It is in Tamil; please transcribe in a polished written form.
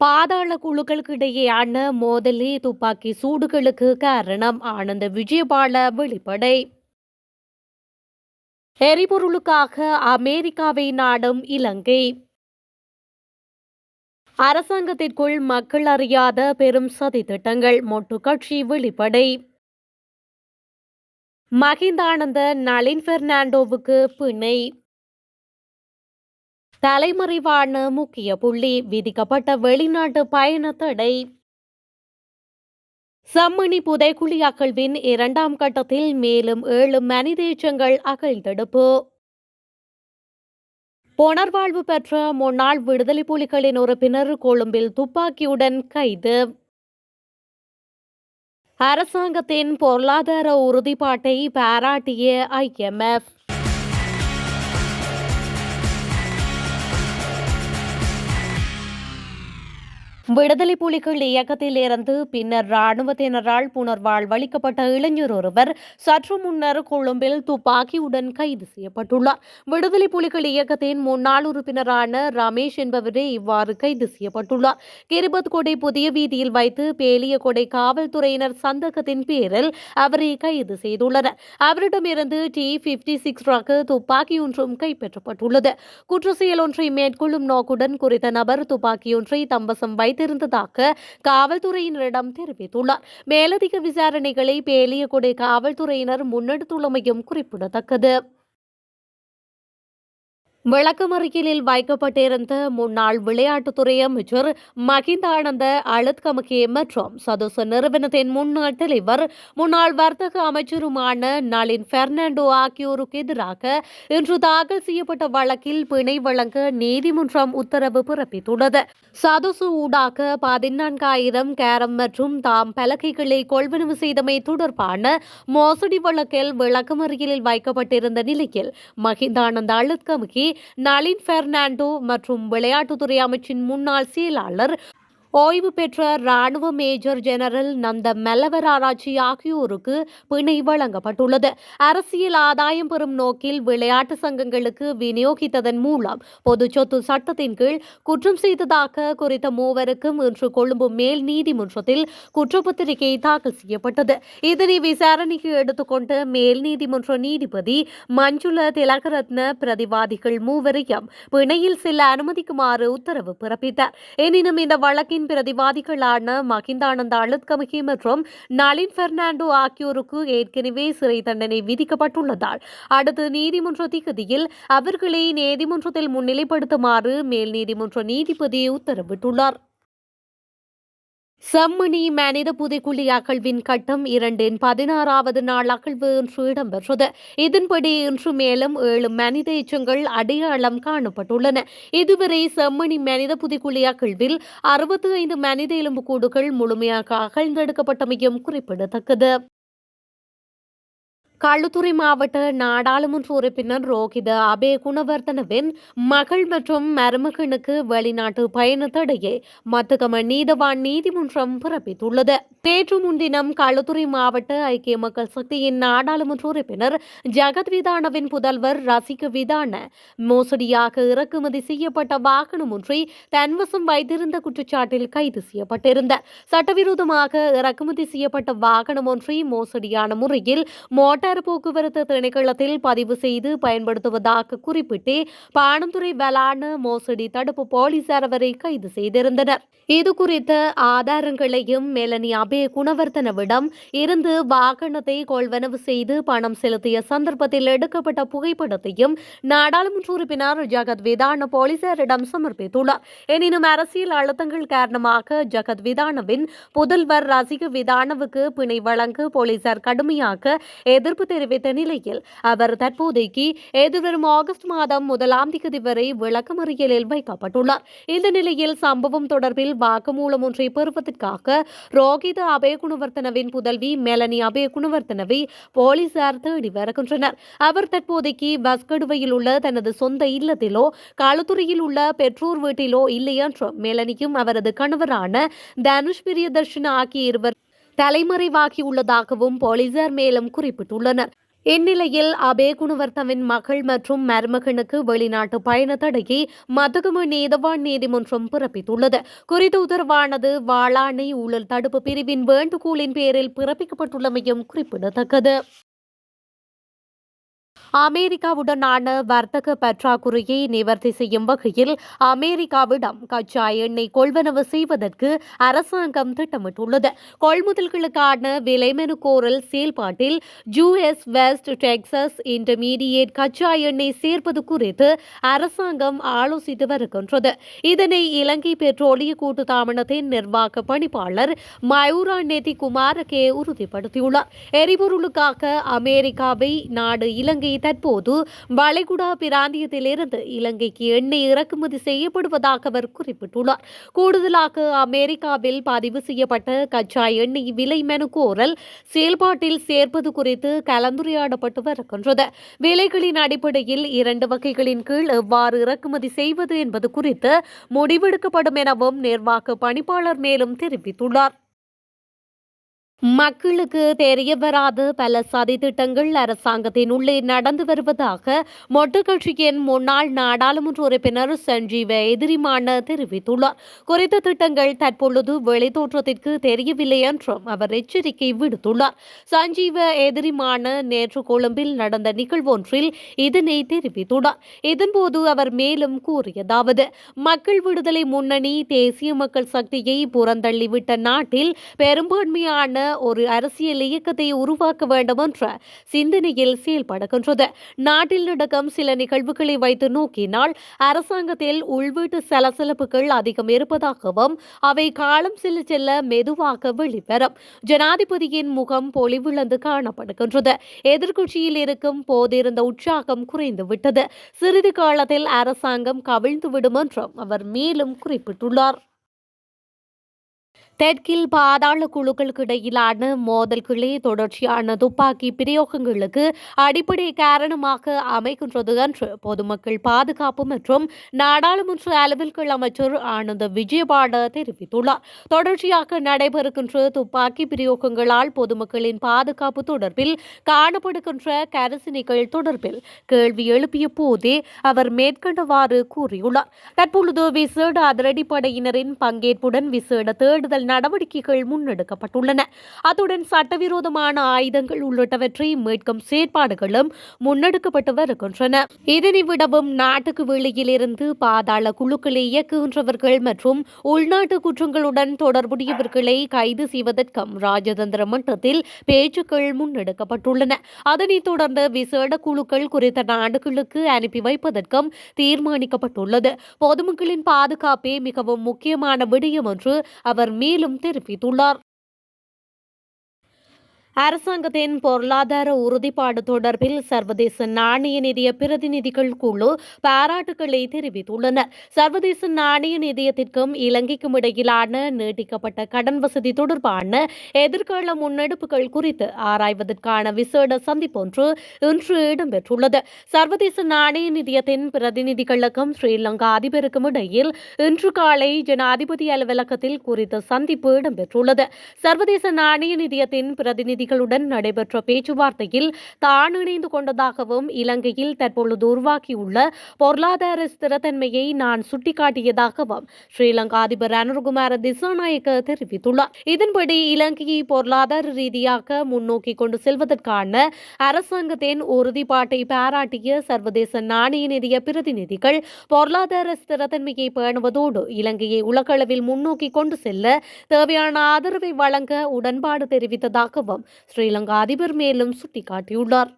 பாதாள குழுக்களுக்கிடையேயான மோதலே துப்பாக்கி சூடுகளுக்கு காரணம். ஆனந்த விஜயபால வெளிப்படை. எரிபொருளுக்காக அமெரிக்காவை நாடும் இலங்கை. அரசாங்கத்திற்குள் மக்கள் அறியாத பெரும் சதி திட்டங்கள். மொட்டு கட்சி வெளிப்படை. மகிந்தானந்த நளின் பெர்னாண்டோவுக்கு பிணை. தலைமறைவான முக்கிய புள்ளி. விதிக்கப்பட்ட வெளிநாட்டு பயண தடை. செம்மணி புதைக்குழி அகழ்வின் 2ஆம் கட்டத்தில் மேலும் 7 மனித எச்சங்கள் அகழ்ந்தெடுப்பு. புனர்வாழ்வு பெற்ற முன்னாள் விடுதலை புலிகளின் உறுப்பினர் கொழும்பில் துப்பாக்கியுடன் கைது. அரசாங்கத்தின் பொருளாதார உறுதிப்பாட்டை பாராட்டிய IMF. விடுதலை புலிகள் இயக்கத்தில் இருந்து பின்னர் இராணுவத்தினரால் புனர்வாழ்வளிக்கப்பட்ட இளைஞர் ஒருவர் சற்று முன்னர் கொழும்பில் துப்பாக்கியுடன் கைது செய்யப்பட்டுள்ளார். விடுதலை புலிகள் இயக்கத்தின் முன்னாள் உறுப்பினரான ரமேஷ் என்பவரே இவ்வாறு கைது செய்யப்பட்டுள்ளார். கிரிபத்கொடை புதிய வீதியில் வைத்து பேலியகொடை காவல்துறையினர் சந்தேகத்தின் பேரில் அவரை கைது செய்துள்ளனர். அவரிடமிருந்து T56 ரக துப்பாக்கி ஒன்றும் கைப்பற்றப்பட்டுள்ளது. குற்றச்செயல் ஒன்றை மேற்கொள்ளும் நோக்குடன் குறித்த நபர் துப்பாக்கியொன்றை தம்பசம் வைத்திருந்ததாக காவல்துறையினரிடம் தெரிவித்துள்ளார். மேலதிக விசாரணைகளை பேலியகொடை காவல்துறையினர் முன்னெடுத்துள்ளமையும் குறிப்பிடத்தக்கது. விளக்கமறியலில் வைக்கப்பட்டிருந்த முன்னாள் விளையாட்டுத்துறை அமைச்சர் மகிந்தானந்த அழுத்கமகே மற்றும் சதோச நிறுவனத்தின் முன்னாள் தலைவர் முன்னாள் வர்த்தக அமைச்சருமான நளின் பெர்னாண்டோ ஆகியோருக்கு எதிராக இன்று தாக்கல் செய்யப்பட்ட வழக்கில் பிணை வழங்க நீதிமன்றம் உத்தரவு பிறப்பித்துள்ளது. சதோச ஊடாக 14,000 கேரம் மற்றும் தாம் பலகைகளை கொள்வனவு செய்தமை தொடர்பான மோசடி வழக்கில் விளக்கமறியலில் வைக்கப்பட்டிருந்த நிலையில் மகிந்தானந்த அழுத்கமகே நளின் பெர்னாண்டோ மற்றும் விளையாட்டுத்துறை அமைச்சின் முன்னாள் செயலாளர் ஓய்வு பெற்ற இராணுவ மேஜர் ஜெனரல் நந்த மெல்லவராராய்ச்சி ஆகியோருக்கு பிணை வழங்கப்பட்டுள்ளது. அரசியல் ஆதாயம் பெறும் நோக்கில் விளையாட்டு சங்கங்களுக்கு விநியோகித்ததன் மூலம் பொது சொத்து சட்டத்தின் கீழ் குற்றம் செய்ததாக குறித்த மூவருக்கும் இன்று கொழும்பு மேல் நீதிமன்றத்தில் குற்றப்பத்திரிகை தாக்கல் செய்யப்பட்டது. இதனை விசாரணைக்கு எடுத்துக்கொண்ட மேல் நீதிமன்ற நீதிபதி மஞ்சுள திலகரத்ன பிரதிவாதிகள் மூவரையும் பிணையில் செல்ல அனுமதிக்குமாறு உத்தரவு பிறப்பித்தார். எனினும் இந்த வழக்கின் பிரதிவாதிகளான மகிந்தானந்த அழுத்கமகே மற்றும் நளின் பெர்னாண்டோ ஆகியோருக்கு ஏற்கனவே சிறை தண்டனை விதிக்கப்பட்டுள்ளதால் அடுத்த நீதிமன்ற திகதியில் அவர்களை நீதிமன்றத்தில் முன்னிலைப்படுத்துமாறு மேல் நீதிமன்ற நீதிபதி உத்தரவிட்டுள்ளார். செம்மணி மனித புதைக்குழி அகழ்வின் கட்டம் 2 16வது நாள் அகழ்வு இன்று இடம்பெற்றது. இதன்படி இன்று மேலும் 7 மனித எச்சங்கள் அடையாளம் காணப்பட்டுள்ளன. இதுவரை செம்மணி மனித புதைக்குழி அகழ்வில் 65 மனித எலும்புக்கூடுகள் முழுமையாக அகழ்ந்தெடுக்கப்பட்டமையும் குறிப்பிடத்தக்கது. களுத்துறை மாவட்ட நாடாளுமன்ற உறுப்பினர் ரோஹித அபே குணவர்தனவின் மகள் மற்றும் மருமகனுக்கு வெளிநாட்டு பயண தடையை மத்துகம நீதவான் நீதிமன்றம் பிறப்பித்துள்ளது. நேற்று முன்தினம் களுத்துறை மாவட்ட ஐக்கிய மக்கள் சக்தியின் நாடாளுமன்ற உறுப்பினர் ஜகத் விதானவின் புதல்வர் ரசிக விதான மோசடியாக இறக்குமதி செய்யப்பட்ட வாகனம் ஒன்றை தன்வசம் வைத்திருந்த குற்றச்சாட்டில் கைது செய்யப்பட்டிருந்தார். சட்டவிரோதமாக இறக்குமதி செய்யப்பட்ட வாகனம் ஒன்றை மோசடியான முறையில் மோட்டார் போக்குவரத்து திணைக்களத்தில் பதிவு செய்து பயன்படுத்துவதாக குறிப்பிட்டு பாணந்துறை வலான மோசடி தடுப்பு போலீசார் அவரை கைது செய்திருந்தனர். இதுகுறித்த ஆதாரங்களையும் மெலனி அபே குணவர்த்தனவிடம் இருந்து வாகனத்தை கொள்வனவு செய்து பணம் செலுத்திய சந்தர்ப்பத்தில் எடுக்கப்பட்ட புகைப்படத்தையும் நாடாளுமன்ற உறுப்பினர் ஜகத் விதான போலீசாரிடம் சமர்ப்பித்துள்ளார். எனினும் அரசியல் அழுத்தங்கள் காரணமாக ஜகத் விதானவின் புதல்வர் ரசிக விதானவுக்கு பிணை வழங்க போலீசார் கடுமையாக எதிர்ப்பு தெரிவித்த நிலையில் அவர் தற்போதைக்கு எதிர்வரும் ஆகஸ்ட் மாதம் 1ஆம் தேதி வரை விளக்கமறியலில் வைக்கப்பட்டுள்ளார். இந்த நிலையில் சம்பவம் தொடர்பில் வாக்குமூலம் ஒன்றை பெறுவதற்காக ரோஹித அபே குணவர்த்தனவின் புதல்வி மெலனி அபே குணவர்த்தனவை போலீசார் தேடி வருகின்றனர். அவர் தற்போதைக்கு வஸ்கடுவையில் உள்ள தனது சொந்த இல்லத்திலோ களுத்துறையில் உள்ள பெற்றோர் வீட்டிலோ இல்லை என்றும் மெலனியும் அவரது கணவரான தனுஷ் பிரியதர்ஷன் ஆகிய இருவர் தலைமறைவாகியுள்ளதாகவும் போலீசார் மேலும் குறிப்பிட்டுள்ளனர். இந்நிலையில் அபே குணவர்த்தவின் மகள் மற்றும் மருமகனுக்கு வெளிநாட்டு பயண தடையை மதுகம நீதவான் நீதிமன்றம் பிறப்பித்துள்ளது. குறித்த உத்தரவானது வாளானை ஊழல் தடுப்பு பிரிவின் வேண்டுகோளின் பேரில் பிறப்பிக்கப்பட்டுள்ளமையும் குறிப்பிடத்தக்கது. அமெரிக்காவுடனான வர்த்தக பற்றாக்குறையை நிவர்த்தி செய்யும் வகையில் அமெரிக்காவிடம் கச்சா எண்ணெய் கொள்வனவு செய்வதற்கு அரசாங்கம் திட்டமிட்டுள்ளது. கொள்முதல்களுக்கான விலைமனு கோரல் செயல்பாட்டில் யுஎஸ் வெஸ்ட் டெக்சாஸ் இன்டர்மீடியேட் கச்சா எண்ணெய் சேர்ப்பது குறித்து அரசாங்கம் ஆலோசித்து வருகின்றது. இதனை இலங்கை பெட்ரோலிய கூட்டுத்தாபனத்தின் நிர்வாக பணிப்பாளர் மயூரா நெதி குமாரகே உறுதிப்படுத்தியுள்ளார். எரிபொருளுக்காக அமெரிக்காவை நாடு இலங்கை தற்போது வளைகுடா பிராந்தியத்திலிருந்து இலங்கைக்கு எண்ணெய் இறக்குமதி செய்யப்படுவதாக அவர் குறிப்பிட்டுள்ளார். கூடுதலாக அமெரிக்காவில் பதிவு செய்யப்பட்ட கச்சா எண்ணெய் விலை மனு கோரல் செயல்பாட்டில் சேர்ப்பது குறித்து கலந்துரையாடப்பட்டு வருகின்றது. விலைகளின் அடிப்படையில் 2 வகைகளின் கீழ் எவ்வாறு இறக்குமதி செய்வது என்பது குறித்து முடிவெடுக்கப்படும் எனவும் நிர்வாக பணிப்பாளர் மேலும் தெரிவித்துள்ளார். மக்களுக்கு தெரியவராத பல சதி திட்டங்கள் அரசாங்கத்தின் உள்ளே நடந்து வருவதாக மொட்டு கட்சியின் முன்னாள் நாடாளுமன்ற உறுப்பினர் சஞ்சீவ எதிரிமான தெரிவித்துள்ளார். குறித்த திட்டங்கள் தற்பொழுது வெளித்தோற்றத்திற்கு தெரியவில்லை என்றும் அவர் எச்சரிக்கை விடுத்துள்ளார். சஞ்சீவ எதிரிமான நேற்று கொழும்பில் நடந்த நிகழ்வொன்றில் இதனை தெரிவித்துள்ளார். இதன்போது அவர் மேலும் கூறியதாவது: மக்கள் விடுதலை முன்னணி தேசிய மக்கள் சக்தியை புறந்தள்ளிவிட்ட நாட்டில் பெரும்பான்மையான ஒரு அரசியல் இயக்கத்தை உருவாக்க வேண்டும் என்ற சிந்தனையில் செயல்படுகின்றது. நாட்டில் நடக்கும் சில நிகழ்வுகளை வைத்து நோக்கினால் அரசாங்கத்தில் உள்வீட்டு சலசலப்புகள் அதிகம் இருப்பதாகவும் அவை காலம் செல்ல செல்ல மெதுவாக வெளிவரும். ஜனாதிபதியின் முகம் பொலிவிழந்து காணப்படுகின்றது. எதிர்க்கட்சியில் இருக்கும் போதிருந்த உற்சாகம் குறைந்துவிட்டது. சிறிது காலத்தில் அரசாங்கம் கவிழ்ந்துவிடும் என்றும் அவர் மேலும் குறிப்பிட்டுள்ளார். தெற்கில் பாதாள குழுக்களுக்கிடையிலான மோதல்களே தொடர்ச்சியான துப்பாக்கி பிரயோகங்களுக்கு அடிப்படை காரணமாக அமைகின்றது என்று பொதுமக்கள் பாதுகாப்பு மற்றும் நாடாளுமன்ற அலுவல்கள் அமைச்சர் ஆனந்த விஜயபாட தெரிவித்துள்ளார். தொடர்ச்சியாக நடைபெறுகின்ற துப்பாக்கி பிரயோகங்களால் பொதுமக்களின் பாதுகாப்பு தொடர்பில் காணப்படுகின்ற கரிசனைகள் தொடர்பில் கேள்வி எழுப்பிய போதே அவர் மேற்கண்டவாறு கூறியுள்ளார். தற்பொழுது விசேட அதிரடிப்படையினரின் பங்கேற்புடன் விசேட தேடுதல் நடவடிக்கைகள் முன்னெடுக்கப்பட்டுள்ளன. அத்துடன் சட்டவிரோதமான ஆயுதங்கள் உள்ளிட்டவற்றை மீட்கும் செயற்பாடுகளும் முன்னெடுக்கப்பட்டு வருகின்றன. இதனை விடவும் நாட்டுக்கு வெளியில் இருந்து பாதாள குழுக்களை இயக்குகின்றவர்கள் மற்றும் உள்நாட்டு குற்றங்களுடன் தொடர்புடையவர்களை கைது செய்வதற்கும் ராஜதந்திர மட்டத்தில் பேச்சுக்கள் முன்னெடுக்கப்பட்டுள்ளன. அதனைத் தொடர்ந்து விசேட குழுக்கள் குறித்த நாடுகளுக்கு அனுப்பி வைப்பதற்கும் தீர்மானிக்கப்பட்டுள்ளது. பொதுமக்களின் பாதுகாப்பே மிகவும் முக்கியமான விடயம் என்று அவர் மேலும் தெரிவித்துள்ளார். அரசாங்கத்தின் பொருளாதார உறுதிப்பாடு தொடர்பில் சர்வதேச நாணய நிதிய பிரதிநிதிகள் குழு பாராட்டுக்களை தெரிவித்துள்ளனர். சர்வதேச நாணய நிதியத்திற்கும் இலங்கைக்கும் இடையிலான நீட்டிக்கப்பட்ட கடன் வசதி தொடர்பான எதிர்கால முன்னெடுப்புகள் குறித்து ஆராய்வதற்கான விசேட சந்திப்பொன்று இன்று இடம்பெற்றுள்ளது. சர்வதேச நாணய நிதியத்தின் பிரதிநிதிகளுக்கும் ஸ்ரீலங்கா அதிபருக்கும் இடையில் இன்று காலை ஜனாதிபதி அலுவலகத்தில் குறித்த சந்திப்பு இடம்பெற்றுள்ளது. சர்வதேச நாணய நிதியத்தின் பிரதிநிதிகளுடன் நடைபெற்ற பேச்சுவார்த்தையில் தான் இணைந்து கொண்டதாகவும் இலங்கையில் தற்பொழுது உருவாக்கியுள்ள பொருளாதார ஸ்திரத்தன்மையை நான் சுட்டிக்காட்டியதாகவும் ஸ்ரீலங்கா அதிபர் அனுரகுமார திசாநாயக்க தெரிவித்துள்ளார். இதன்படி இலங்கையை பொருளாதார ரீதியாக முன்னோக்கி கொண்டு செல்வதற்கான அரசாங்கத்தின் உறுதிப்பாட்டை பாராட்டிய சர்வதேச நாணய நிதிய பிரதிநிதிகள் பொருளாதார ஸ்திரத்தன்மையை பேணுவதோடு இலங்கையை உலகளவில் முன்னோக்கி கொண்டு செல்ல தேவையான ஆதரவை வழங்க உடன்பாடு தெரிவித்ததாகவும் ஸ்ரீலங்கா அதிபர் மேலும் சுட்டிக்காட்டியுள்ளார்.